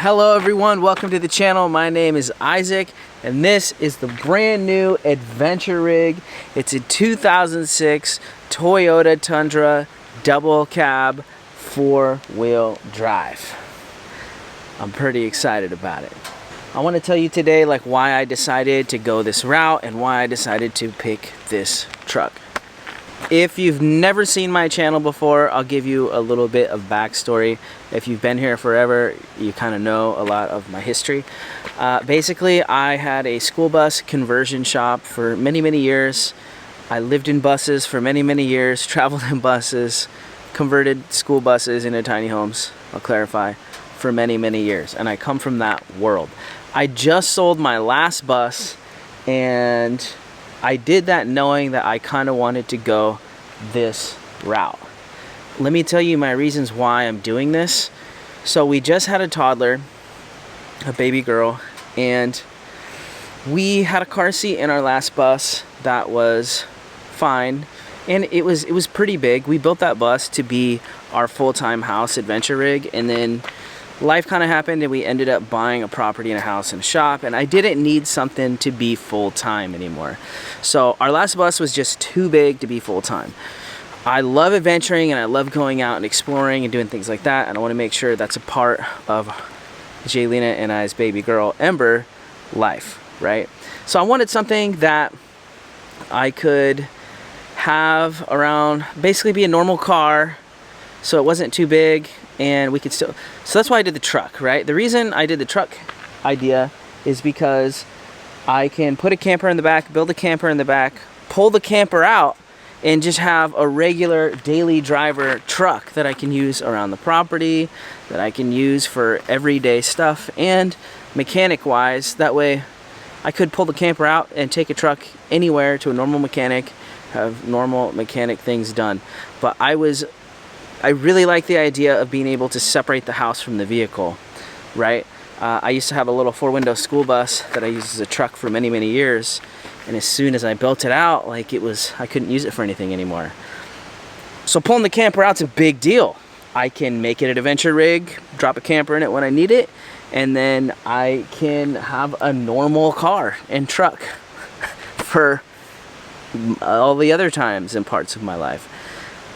Hello everyone, welcome to the channel. My name is Isaac and this is the brand new adventure rig. It's a 2006 Toyota Tundra double cab 4-wheel drive. I'm pretty excited about it. I want to tell you today why I decided to go this route and why I decided to pick this truck. If you've never seen my channel before, I'll give you a little bit of backstory. If you've been here forever, you kind of know a lot of my history. Basically, I had a school bus conversion shop for many years. I lived in buses for many years, traveled in buses, converted school buses into tiny homes, I'll clarify, for many years. And I come from that world. I just sold my last bus and I did that knowing that I kind of wanted to go this route. Let me tell you my reasons why I'm doing this. So we just had a toddler, a baby girl, and we had a car seat in our last bus that was fine, and it was pretty big. We built that bus to be our full-time house adventure rig, and then life kind of happened and we ended up buying a property and a house and a shop, and I didn't need something to be full-time anymore. So our last bus was just too big to be full-time. I love adventuring and I love going out and exploring and doing things like that, and I want to make sure that's a part of Jaylena and I's baby girl Ember life, right? So I wanted something that I could have around, basically be a normal car, so it wasn't too big and we could still, so that's why I did the truck, right? The reason I did the truck idea is because I can put a camper in the back, build a camper in the back, pull the camper out, and just have a regular daily driver truck that I can use around the property, that I can use for everyday stuff, and mechanic wise, that way I could pull the camper out and take a truck anywhere to a normal mechanic, have normal mechanic things done. But I really like the idea of being able to separate the house from the vehicle, right? I used to have a little 4-window school bus that I used as a truck for many years, and as soon as I built it out, I couldn't use it for anything anymore. So pulling the camper out's a big deal. I can make it an adventure rig, drop a camper in it when I need it, and then I can have a normal car and truck for all the other times and parts of my life.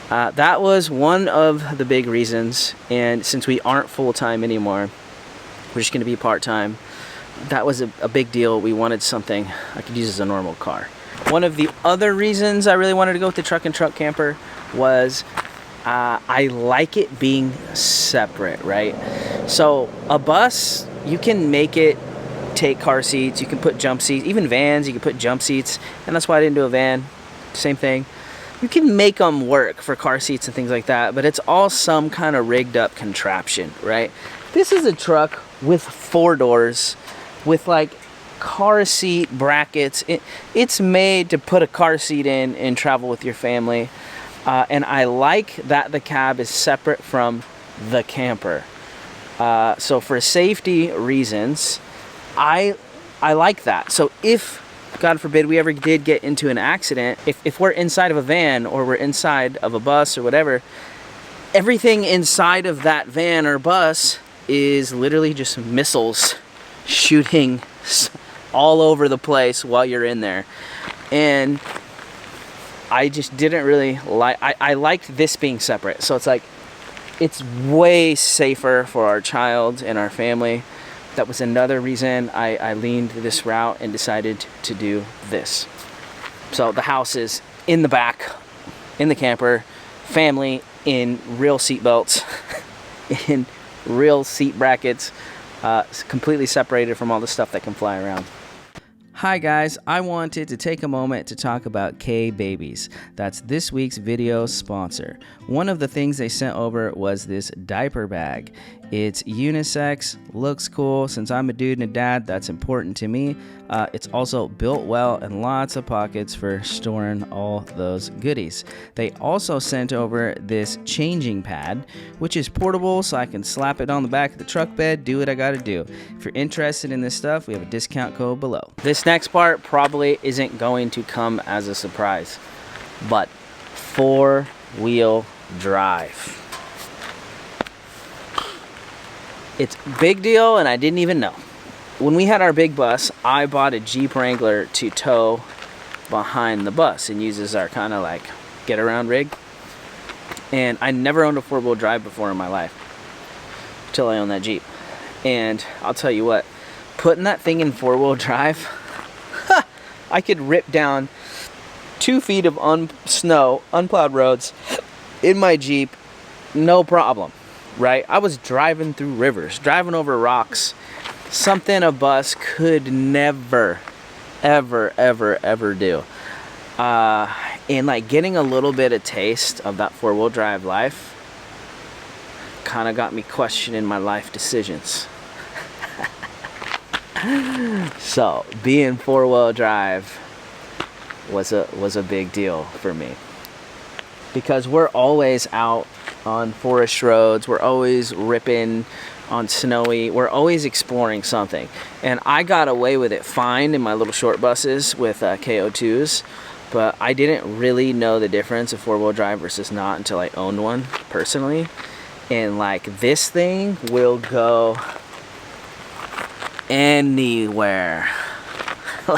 That was one of the big reasons, and since we aren't full-time anymore, we're just going to be part-time. That was a big deal. We wanted something I could use as a normal car. One of the other reasons I really wanted to go with the truck and truck camper was I like it being separate, right? So a bus, you can make it take car seats, you can put jump seats, even vans, you can put jump seats, and that's why I didn't do a van. Same thing. You can make them work for car seats and things like that, but it's all some kind of rigged up contraption, right? This is a truck with 4 doors, with car seat brackets. It's made to put a car seat in and travel with your family. And I like that the cab is separate from the camper. So for safety reasons, I like that. So if, God forbid, we ever did get into an accident, if we're inside of a van or we're inside of a bus or whatever, everything inside of that van or bus is literally just missiles shooting all over the place while you're in there. And I just didn't really like, I liked this being separate. So it's way safer for our child and our family. That was another reason I leaned this route and decided to do this. So the house is in the back, in the camper, family in real seat belts, in real seat brackets, completely separated from all the stuff that can fly around. Hi guys, I wanted to take a moment to talk about K-Babies. That's this week's video sponsor. One of the things they sent over was this diaper bag. It's unisex, looks cool. Since I'm a dude and a dad, that's important to me. It's also built well and lots of pockets for storing all those goodies. They also sent over this changing pad, which is portable, so I can slap it on the back of the truck bed, do what I gotta do. If you're interested in this stuff, we have a discount code below. This next part probably isn't going to come as a surprise, but 4-wheel drive. It's a big deal, and I didn't even know. When we had our big bus, I bought a Jeep Wrangler to tow behind the bus and use as our kind of like get around rig. And I never owned a 4-wheel drive before in my life till I owned that Jeep. And I'll tell you what, putting that thing in 4-wheel drive, I could rip down 2 feet of snow, unplowed roads in my Jeep, no problem, right? I was driving through rivers, driving over rocks, something a bus could never, ever, ever, ever do. And like getting a little bit of taste of that 4-wheel drive life kind of got me questioning my life decisions. So being 4-wheel drive was a big deal for me, because we're always out on forest roads, we're always ripping on snowy, we're always exploring something. And I got away with it fine in my little short buses with KO2s, but I didn't really know the difference of 4-wheel drive versus not until I owned one personally. And like, this thing will go anywhere.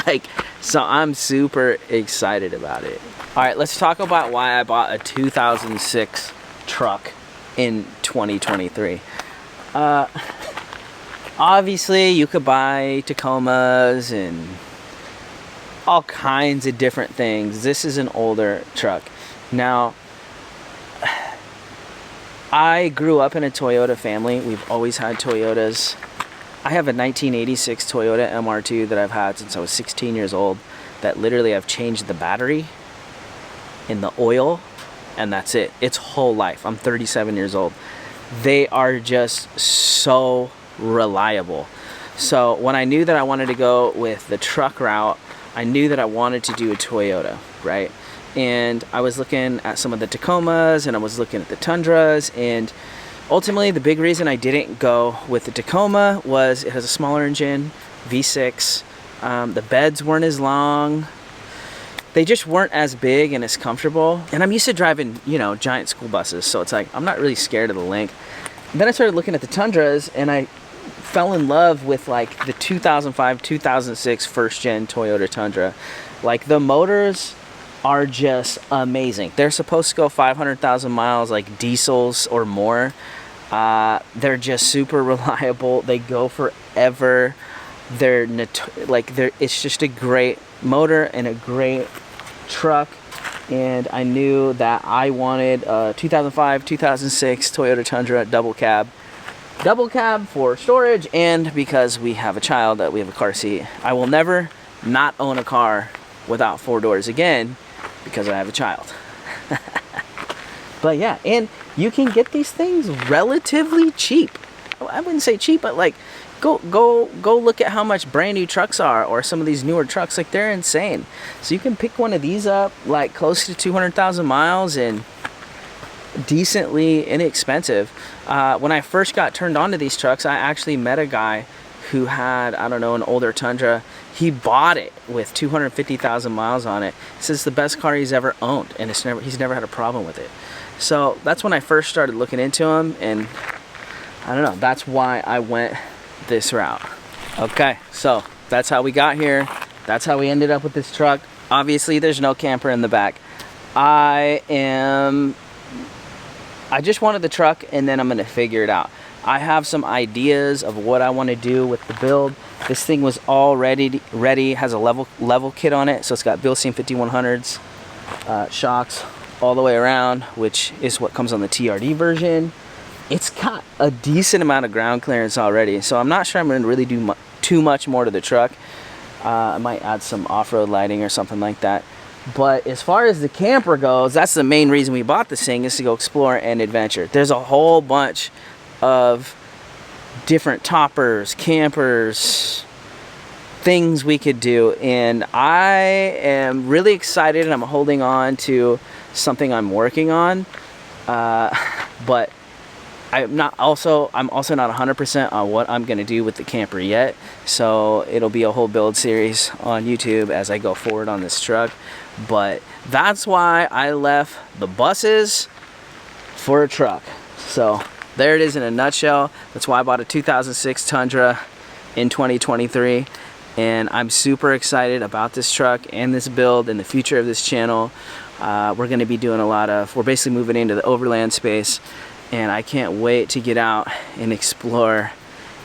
Like, so I'm super excited about it. All right, let's talk about why I bought a 2006 truck in 2023. Obviously you could buy Tacomas and all kinds of different things. This is an older truck. Now, I grew up in a Toyota family. We've always had Toyotas. I have a 1986 Toyota MR2 that I've had since I was 16 years old, that literally I've changed the battery and the oil, and that's it. Its whole life. I'm 37 years old. They are just so reliable. So when I knew that I wanted to go with the truck route, I knew that I wanted to do a Toyota, right? And I was looking at some of the Tacomas, and I was looking at the Tundras, and ultimately the big reason I didn't go with the Tacoma was it has a smaller engine, V6. The beds weren't as long. They just weren't as big and as comfortable. And I'm used to driving, you know, giant school buses, so it's like I'm not really scared of the length. And then I started looking at the Tundras, and I fell in love with like the 2005, 2006 first gen Toyota Tundra. Like, the motors are just amazing. They're supposed to go 500,000 miles like diesels or more. They're just super reliable. They go forever. It's just a great motor and a great truck. And I knew that I wanted a 2005, 2006 Toyota Tundra double cab for storage, and because we have a child, that we have a car seat. I will never not own a car without 4 doors again, because I have a child. But yeah, and you can get these things relatively cheap. I wouldn't say cheap, but like, go look at how much brand new trucks are, or some of these newer trucks. Like, they're insane. So you can pick one of these up like close to 200,000 miles and decently inexpensive. When I first got turned on to these trucks, I actually met a guy who had, I don't know, an older Tundra. He bought it with 250,000 miles on it. He says it's the best car he's ever owned, and he's never had a problem with it. So that's when I first started looking into them, and I don't know, that's why I went this route. Okay, so that's how we got here. That's how we ended up with this truck. Obviously there's no camper in the back. I just wanted the truck, and then I'm gonna figure it out. I have some ideas of what I want to do with the build. This thing was all ready, has a level kit on it, so it's got Bilstein 5100s, shocks all the way around, which is what comes on the TRD version. It's got a decent amount of ground clearance already, so I'm not sure I'm going to really do too much more to the truck. I might add some off-road lighting or something like that. But as far as the camper goes, that's the main reason we bought this thing, is to go explore and adventure. There's a whole bunch of different toppers, campers, things we could do, and I am really excited, and I'm holding on to something I'm working on, but I'm also not 100% on what I'm gonna do with the camper yet, so it'll be a whole build series on YouTube as I go forward on this truck. But that's why I left the buses for a truck. So there it is in a nutshell. That's why I bought a 2006 Tundra in 2023, and I'm super excited about this truck and this build and the future of this channel. We're going to be doing we're basically moving into the Overland space, and I can't wait to get out and explore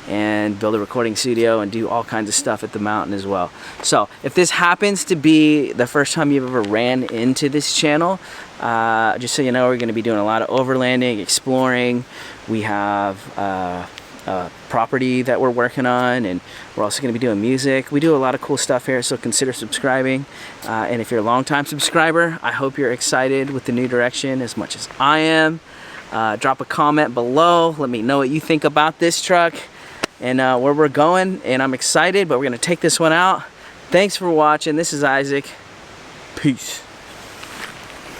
and build a recording studio and do all kinds of stuff at the mountain as well. So if this happens to be the first time you've ever ran into this channel, just so you know, we're going to be doing a lot of overlanding, exploring. We have a property that we're working on, and we're also going to be doing music. We do a lot of cool stuff here, so consider subscribing. And if you're a long-time subscriber, I hope you're excited with the new direction as much as I am. Drop a comment below. Let me know what you think about this truck and where we're going. And I'm excited, but we're going to take this one out. Thanks for watching. This is Isaac. Peace.